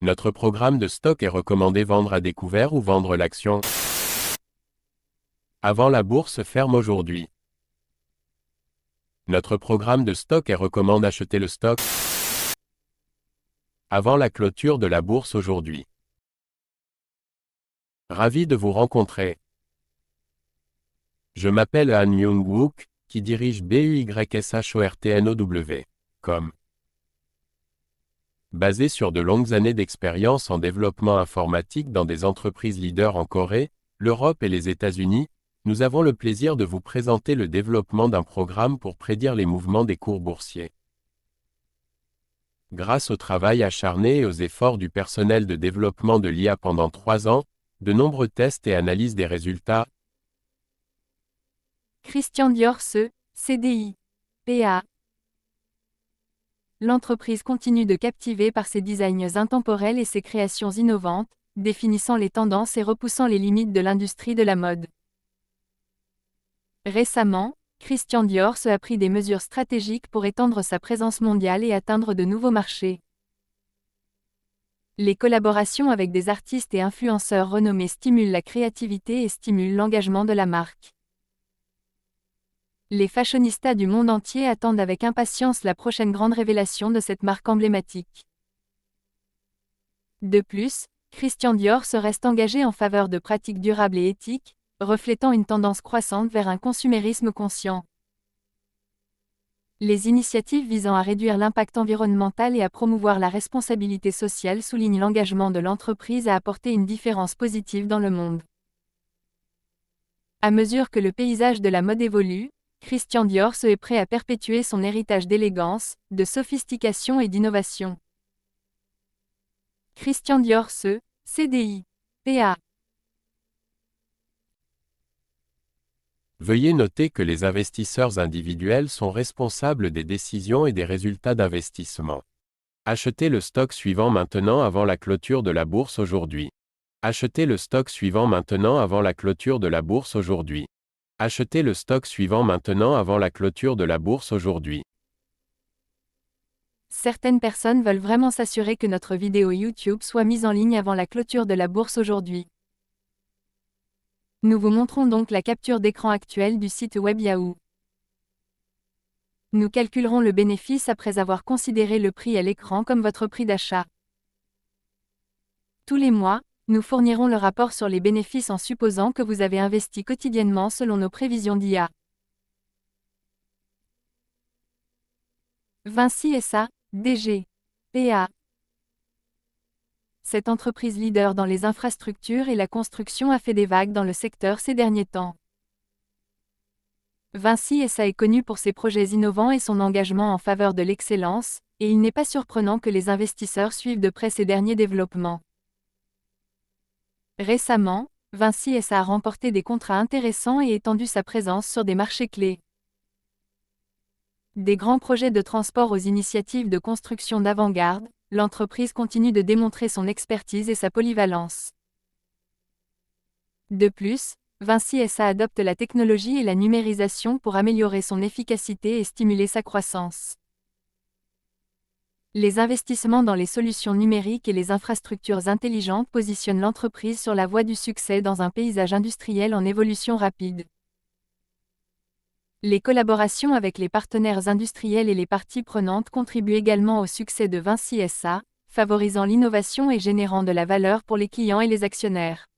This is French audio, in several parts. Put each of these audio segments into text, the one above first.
Notre programme de stock est recommandé vendre à découvert ou vendre l'action avant la bourse ferme aujourd'hui. Notre programme de stock est recommande acheter le stock avant la clôture de la bourse aujourd'hui. Ravi de vous rencontrer. Je m'appelle Han Myung-wook, qui dirige BUYSHORTNOW.com. Basé sur de longues années d'expérience en développement informatique dans des entreprises leaders en Corée, l'Europe et les États-Unis, nous avons le plaisir de vous présenter le développement d'un programme pour prédire les mouvements des cours boursiers. Grâce au travail acharné et aux efforts du personnel de développement de l'IA pendant 3 ans, de nombreux tests et analyses des résultats, Christian Diorce, CDI. PA. L'entreprise continue de captiver par ses designs intemporels et ses créations innovantes, définissant les tendances et repoussant les limites de l'industrie de la mode. Récemment, Christian Diorce a pris des mesures stratégiques pour étendre sa présence mondiale et atteindre de nouveaux marchés. Les collaborations avec des artistes et influenceurs renommés stimulent la créativité et stimulent l'engagement de la marque. Les fashionistas du monde entier attendent avec impatience la prochaine grande révélation de cette marque emblématique. De plus, Christian Dior se reste engagé en faveur de pratiques durables et éthiques, reflétant une tendance croissante vers un consumérisme conscient. Les initiatives visant à réduire l'impact environnemental et à promouvoir la responsabilité sociale soulignent l'engagement de l'entreprise à apporter une différence positive dans le monde. À mesure que le paysage de la mode évolue, Christian Dior est prêt à perpétuer son héritage d'élégance, de sophistication et d'innovation. Christian Dior CDI. PA. veuillez noter que les investisseurs individuels sont responsables des décisions et des résultats d'investissement. Achetez le stock suivant maintenant avant la clôture de la bourse aujourd'hui. Achetez le stock suivant maintenant avant la clôture de la bourse aujourd'hui. Achetez le stock suivant maintenant avant la clôture de la bourse aujourd'hui. Certaines personnes veulent vraiment s'assurer que notre vidéo YouTube soit mise en ligne avant la clôture de la bourse aujourd'hui. Nous vous montrons donc la capture d'écran actuelle du site web Yahoo. Nous calculerons le bénéfice après avoir considéré le prix à l'écran comme votre prix d'achat. Tous les mois, nous fournirons le rapport sur les bénéfices en supposant que vous avez investi quotidiennement selon nos prévisions d'IA. Vinci SA, DG. PA. Cette entreprise leader dans les infrastructures et la construction a fait des vagues dans le secteur ces derniers temps. Vinci SA est connu pour ses projets innovants et son engagement en faveur de l'excellence, et il n'est pas surprenant que les investisseurs suivent de près ces derniers développements. Récemment, Vinci SA a remporté des contrats intéressants et étendu sa présence sur des marchés clés. Des grands projets de transport aux initiatives de construction d'avant-garde, l'entreprise continue de démontrer son expertise et sa polyvalence. De plus, Vinci SA adopte la technologie et la numérisation pour améliorer son efficacité et stimuler sa croissance. Les investissements dans les solutions numériques et les infrastructures intelligentes positionnent l'entreprise sur la voie du succès dans un paysage industriel en évolution rapide. Les collaborations avec les partenaires industriels et les parties prenantes contribuent également au succès de Vinci SA, favorisant l'innovation et générant de la valeur pour les clients et les actionnaires.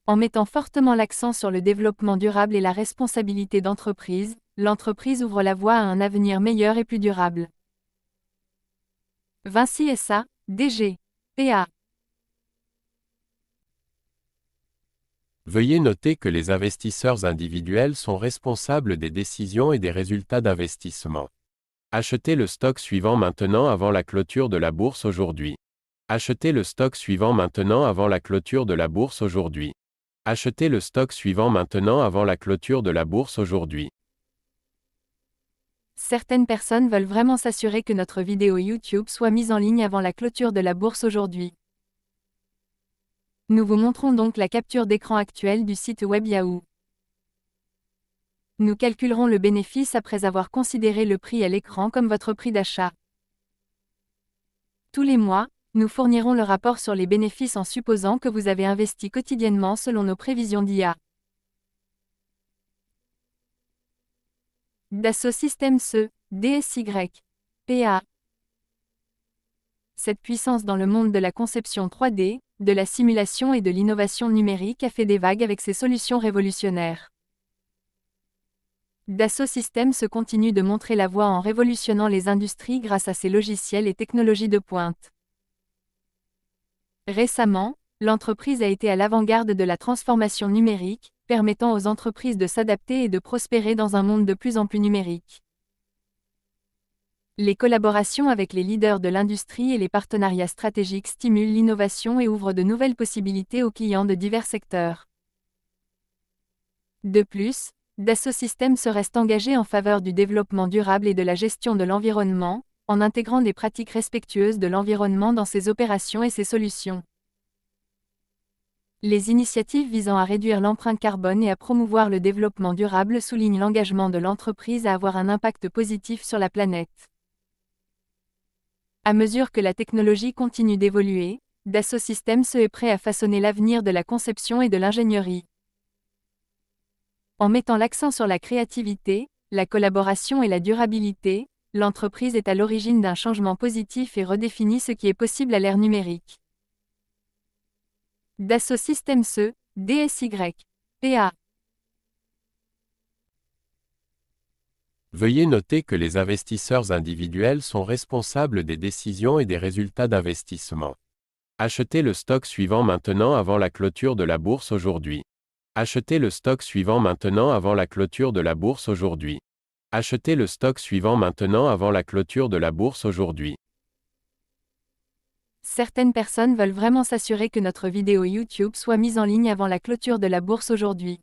En mettant fortement l'accent sur le développement durable et la responsabilité d'entreprise, l'entreprise ouvre la voie à un avenir meilleur et plus durable. Vinci SA, DG. PA. Veuillez noter que les investisseurs individuels sont responsables des décisions et des résultats d'investissement. Achetez le stock suivant maintenant avant la clôture de la bourse aujourd'hui. Achetez le stock suivant maintenant avant la clôture de la bourse aujourd'hui. Achetez le stock suivant maintenant avant la clôture de la bourse aujourd'hui. Certaines personnes veulent vraiment s'assurer que notre vidéo YouTube soit mise en ligne avant la clôture de la bourse aujourd'hui. Nous vous montrons donc la capture d'écran actuelle du site web Yahoo. Nous calculerons le bénéfice après avoir considéré le prix à l'écran comme votre prix d'achat. Tous les mois, nous fournirons le rapport sur les bénéfices en supposant que vous avez investi quotidiennement selon nos prévisions d'IA. Dassault Systèmes DSY. PA. Cette puissance dans le monde de la conception 3D, de la simulation et de l'innovation numérique a fait des vagues avec ses solutions révolutionnaires. Dassault Systèmes continue de montrer la voie en révolutionnant les industries grâce à ses logiciels et technologies de pointe. Récemment, l'entreprise a été à l'avant-garde de la transformation numérique, permettant aux entreprises de s'adapter et de prospérer dans un monde de plus en plus numérique. Les collaborations avec les leaders de l'industrie et les partenariats stratégiques stimulent l'innovation et ouvrent de nouvelles possibilités aux clients de divers secteurs. De plus, Dassault Systèmes reste engagé en faveur du développement durable et de la gestion de l'environnement, en intégrant des pratiques respectueuses de l'environnement dans ses opérations et ses solutions. Les initiatives visant à réduire l'empreinte carbone et à promouvoir le développement durable soulignent l'engagement de l'entreprise à avoir un impact positif sur la planète. À mesure que la technologie continue d'évoluer, Dassault Systèmes est prêt à façonner l'avenir de la conception et de l'ingénierie. En mettant l'accent sur la créativité, la collaboration et la durabilité, l'entreprise est à l'origine d'un changement positif et redéfinit ce qui est possible à l'ère numérique. Dassault Systèmes DSY. PA. Veuillez noter que les investisseurs individuels sont responsables des décisions et des résultats d'investissement. Achetez le stock suivant maintenant avant la clôture de la bourse aujourd'hui. Achetez le stock suivant maintenant avant la clôture de la bourse aujourd'hui. Achetez le stock suivant maintenant avant la clôture de la bourse aujourd'hui. Certaines personnes veulent vraiment s'assurer que notre vidéo YouTube soit mise en ligne avant la clôture de la bourse aujourd'hui.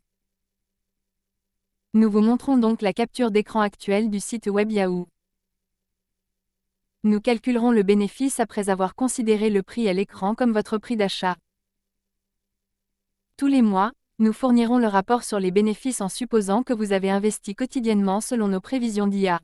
Nous vous montrons donc la capture d'écran actuelle du site web Yahoo. Nous calculerons le bénéfice après avoir considéré le prix à l'écran comme votre prix d'achat. Tous les mois, nous fournirons le rapport sur les bénéfices en supposant que vous avez investi quotidiennement selon nos prévisions d'IA.